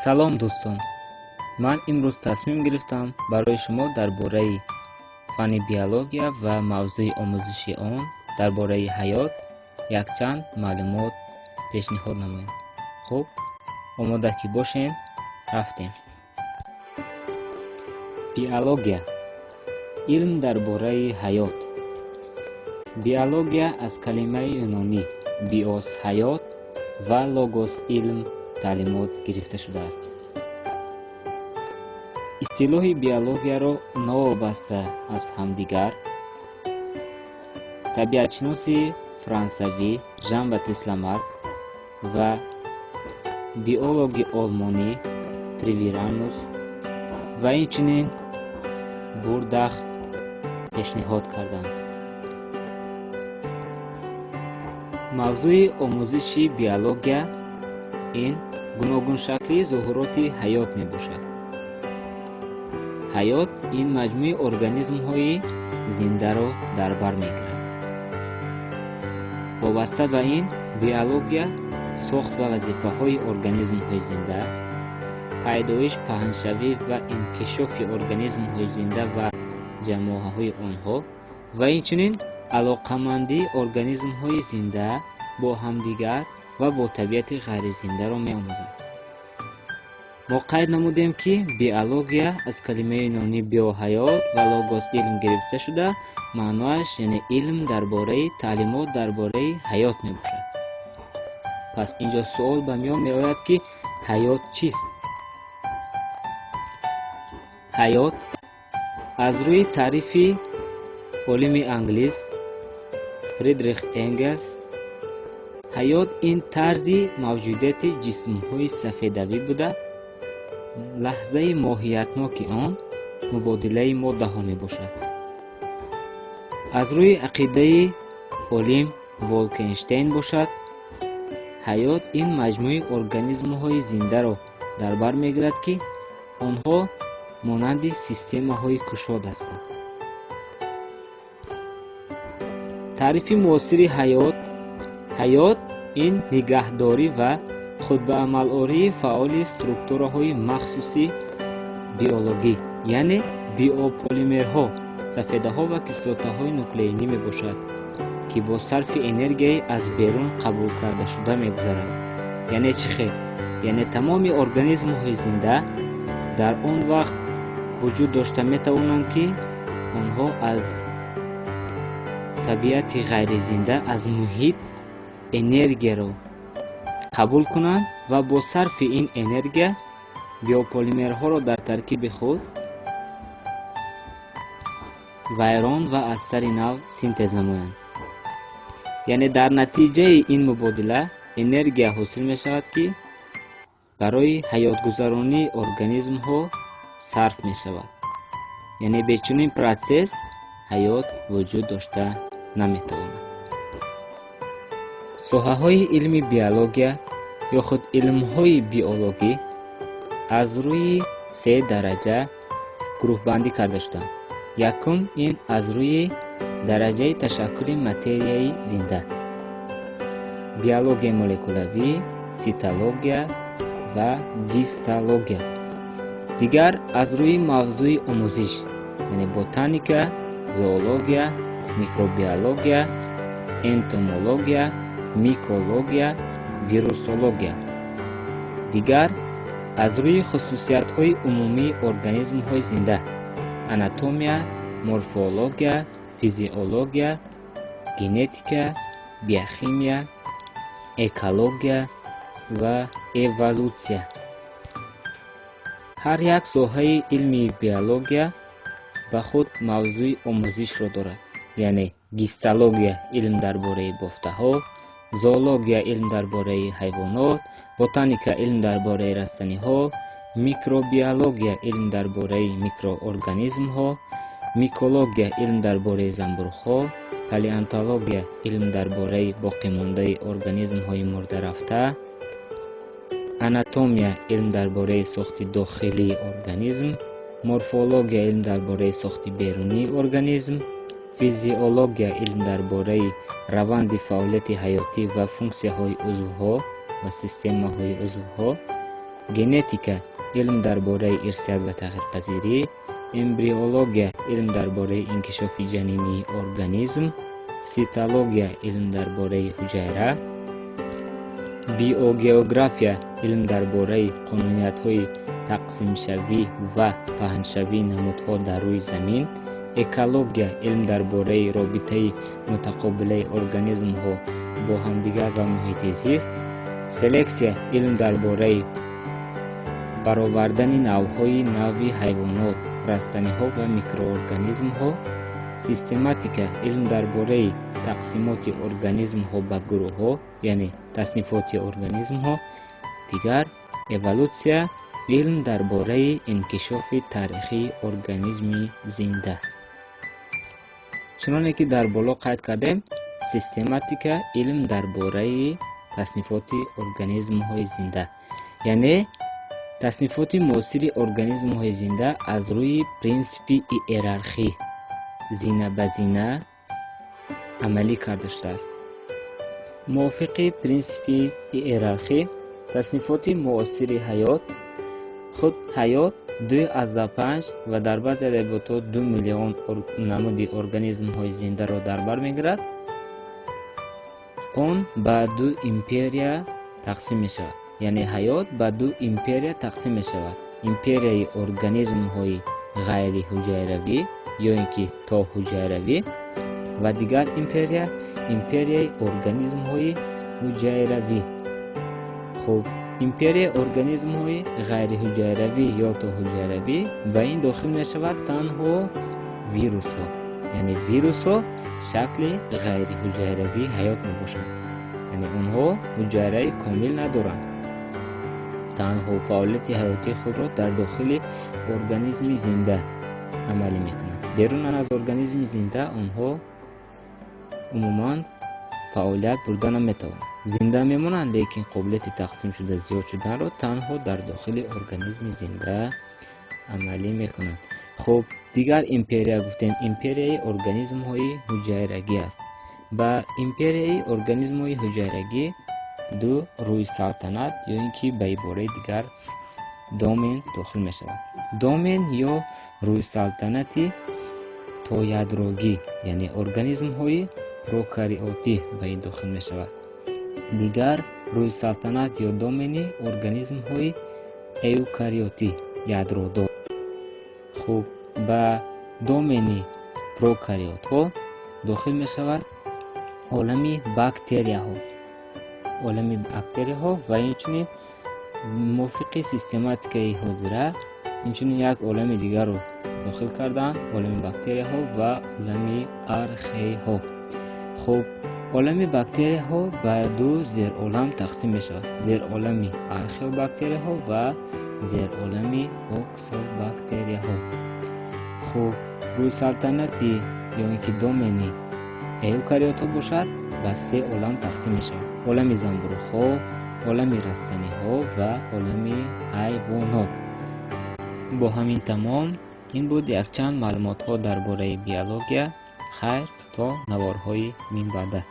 салом дӯстон, ман имрӯз тасмим гирифтам барои шумо дар бораи фанни биология ва мавзӯи омӯзиши он дар бораи ҳаёт якчанд маълумот пешниҳод намоям. хуб, омода ки бошен, рафтем. Биология – илм дар бораи ҳаёт. Биология аз калимаи юнонӣ биос – ҳаёт ва логос – илм, таълимот гирифта шудааст. истилоҳи биологияро новобаста аз ҳамдигар табиатшиноси франсавӣ Жан Батист Ламарк ва биологи олмонӣ Тривиранус ва инчунин Бурдах пешниҳод карданд. мавзӯи омӯзиши биология ин гуногуншаклии зуҳуроти ҳаёт мебошад. ҳаёт ин маҷмӯи организмҳои зиндаро дар бар мегирад. вобаста ба ин биология сохт ва вазифаҳои организмҳои зинда, пайдоиш, паҳншавӣ ва инкишофи организмҳои зинда ва ҷамоаҳои онҳо ва инчунин алоқамандии организмҳои зинда бо ҳамдигар ва бо табиати ғайризиндаро меомӯзад. мо қайд намудем ки биология аз калимаи юнонӣ био ҳаёт ва логос илм гирифта шуда маънояш яъне илм дар бораи таълимот дар бораи ҳаёт мебошад. пас инҷо суол ба миён меояд ки ҳаёт чист? ҳаёт аз рӯи таърифи олими англис Фридрих Энгелс, ҳаёт ин тарзи мавҷудияти ҷисмҳои сафедавӣ буда лаҳзаи моҳиятноки он мубодилаи моддаҳо мебошад. аз рӯи ақидаи олим Волкенштейн бошад, ҳаёт ин маҷмӯи организмҳои зиндаро дар бар мегирад ки онҳо монанди системаҳои кушод ҳастанд. таърифи муосири ҳаёт ин нигаҳдорӣ ва худбаамалории фаъоли структураҳои махсуси биологӣ, яъне биополимерҳо, сафедаҳо ва кислотаҳои нуклеинӣ мебошад, ки бо сарфи энергияи аз берун қабулкардашуда мегузаранд. яъне чӣ хел? яъне тамоми организмҳои зинда дар он вақт вуҷуд дошта метавонанд ки онҳо аз табиати ғайризинда, аз муҳит энергияро қабул кунанд ва бо сарфи ин энергия биополимерҳоро дар таркиби худ вайрон ва аз сари нав синтез намоянд. яъне дар натиҷаи ин мубодила энергия ҳосил мешавад ки барои ҳаётгузаронии организмҳо сарф мешавад. яъне бе чунин протсесс ҳаёт вуҷуд дошта наметавонад. соҳаҳои илми биология ё худ илмҳои биологӣ аз рӯи 3 дараҷа гурӯҳбандӣ карда шуданд. якум ин аз рӯи дараҷаи ташаккули материяи зинда, биология молекулавӣ, ситология ва гистология. дигар аз рӯи мавзӯи омӯзиш, яъне ботаника, зоология, микробиология, энтомология, микология, вирусология. дигар аз рӯи хусусиятҳои умумии организмҳои зинда, анатомия, морфология, физиология, генетика, биохимия, экология ва эволюсия. ҳар як соҳаи илми биология ба худ мавзӯи омӯзишро дорад. яъне гистология илм дар бораи бофтаҳо, зоология илм дар бораи ҳайвонот, ботаника илм дар бораи растаниҳо, микробиология илм дар бораи микроорганизмҳо, микология илм дар бораи занбурҳо, палеонтология илм дар бораи боқимондаи организмҳои мурдарафта, анатомия илм дар бораи сохти дохилии организм, морфология илм дар бораи сохти берунии организм, физиология илм дар бораи раванди фаъолияти ҳаётӣ ва функсияҳои узвҳо ва системаҳои узвҳо, генетика илм дар бораи ирсият ва тағйирпазирӣ, эмбриология илм дар бораи инкишофи ҷанинии организм, ситология илм дар бораи ҳуҷайра, биогеография илм дар бораи қонуниятҳои тақсимшавӣ ва паҳншавии намудҳо дар рӯи замин, экология илм дар бораи робитаи мутақобилаи организмҳо бо ҳамдигар ва муҳити зист, селексия илм дар бораи баровардани навъҳои нави ҳайвонот, растаниҳо ва микроорганизмҳо, систематика илм дар бораи тақсимоти организмҳо ба гурӯҳҳо, яъне таснифоти организмҳо. Дигар, эволюсия илм дар бораи инкишофи тарихии организми зинда. чуноне ки дар боло қайд кардем, систематика илм дар бораи таснифоти организмҳои зинда, яъне таснифоти муосири организмҳои зинда аз рӯи принсипи иерархӣ зина ба зина амалӣ карда шудааст. мувофиқи принсипи иерархӣ, таснифоти муосири ҳаёт, худ ҳаёт 2,5 ва дар баъзе адабиётот 2 миллион намуди организмҳои зиндаро дар бар мегирад. он ба 2 империя тақсим мешавад, яъне ҳаёт ба 2 империя тақсим мешавад. империяи организмҳои ғайриҳуҷайравӣ ё ин ки тоҳуҷайравӣ ва дигар империя, империяи организмҳои ҳуҷайравӣ. хуб, империяи организмҳои ғайриҳуҷайравӣ ё тоҳуҷайравӣ ба ин дохил мешавад танҳо вирусҳо, яъне вирусҳо шакли ғайриҳуҷайравии ҳаёт мебошанд, яъне онҳо ҳуҷайраи комил надоранд, танҳо фаъолияти ҳаётии худро дар дохили организми зинда амалӣ мекунанд. берунан аз организми зинда онҳо умуман фаъолият бурда наметавонанд. зинда мемонанд, лекин қобилияти тақсим шуда зиёд шуданро танҳо дар дохили организми зинда амалӣ мекунанд. хуб, дигар империя гуфтем, империяи организмҳои ҳуҷайрагӣ аст. ба империяи организмҳои ҳуҷайрагӣ 2 рӯйсалтанат ё ин ки ба ибораи дигар домен дохил мешавад. домен ё рӯйсалтанати тоядрогӣ, яъне организмҳои прокариотӣ ба ин дохил мешавад. дигар рӯйсалтанат ё домени организмҳои эукариотӣ, ядродор. хуб, ба домени прокариотҳо дохил мешавад олами бактерияҳо, ва инчунин мувофиқи систематикаи ҳозира инчунин як олами дигарро дохил карданд, олами бактерияҳо ва олами археиҳо. хуб, олами бактерияҳо ба 2 зеролам тақсим мешавад, зеролами археобактерияҳо ва зеролами оксобактерияҳо. хуб, рӯйсалтанати ё ин ки домени эукариотҳо бошад, ба 3 олам тақсим мешавад, олами занбӯруғҳо, олами растаниҳо ва олами ҳайвонот. бо ҳамин тамом, ин буд якчанд маълумотҳо дар бораи биология. хайр, то наворҳои минбаъда.